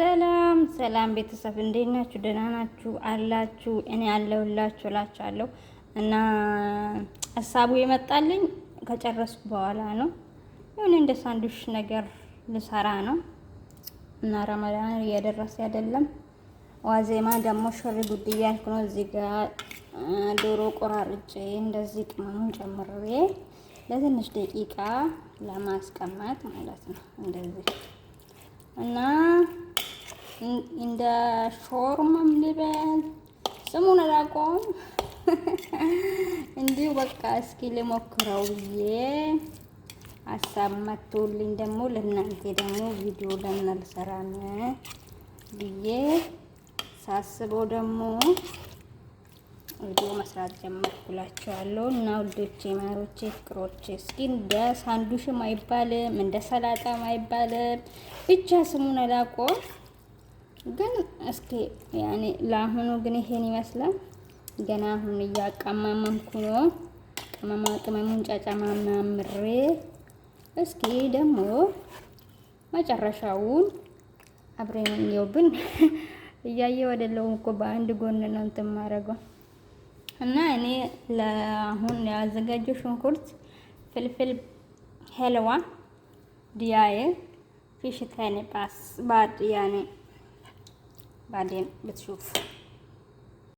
ሰላም ሰላም ቤተሰብ እንዴት ናችሁ? ደህና ናችሁ አላችሁ? እኔ አለሁላችሁ እላችኋለሁ። እና ሀሳቡ የመጣልኝ ከጨረስኩ በኋላ ነው። የሆነ እንደ ሳንዱሽ ነገር ልሰራ ነው እና ረመዳን እየደረሰ አይደለም። ዋዜማ ደግሞ ሽር ጉድ እያልኩ ነው። እዚህ ጋር ዶሮ ቆራርጬ እንደዚህ ቅመሙን ጨምሬ ለትንሽ ደቂቃ ለማስቀመጥ ማለት ነው እንደዚህ እና እንደ ሾርማም ልበል ስሙን አላውቀውም። እንዲሁ በቃ እስኪ ልሞክረው ብዬ ሀሳብ መጥቶልኝ ደግሞ ለእናንተ ደግሞ ቪዲዮ ልሰራ ብዬ ሳስበው ደግሞ ቪዲዮ መስራት ጀመርኩላችኋለሁ። እና ውዶቼ፣ ማሮቼ፣ ፍቅሮቼ እስኪ እንደ ሳንዱሽም አይባልም እንደ ሰላጣም አይባልም ብቻ ስሙን አላውቀውም። ግን እስኪ ያኔ ለአሁኑ ግን ይሄን ይመስላል። ገና አሁን እያቀማመምኩ ነው። ቅመሙን ጫጫማምሬ እስኪ ደግሞ መጨረሻውን አብረን እንየውብን። እያየሁ አይደለሁም እኮ በአንድ ጎን ነው እንትን የማደርገው። እና እኔ ለአሁን ያዘጋጀው ሽንኩርት፣ ፍልፍል ሄልዋ ዲያዬ ፊሽ ታኒ ባስ ባድ ያኔ بعدين بتشوف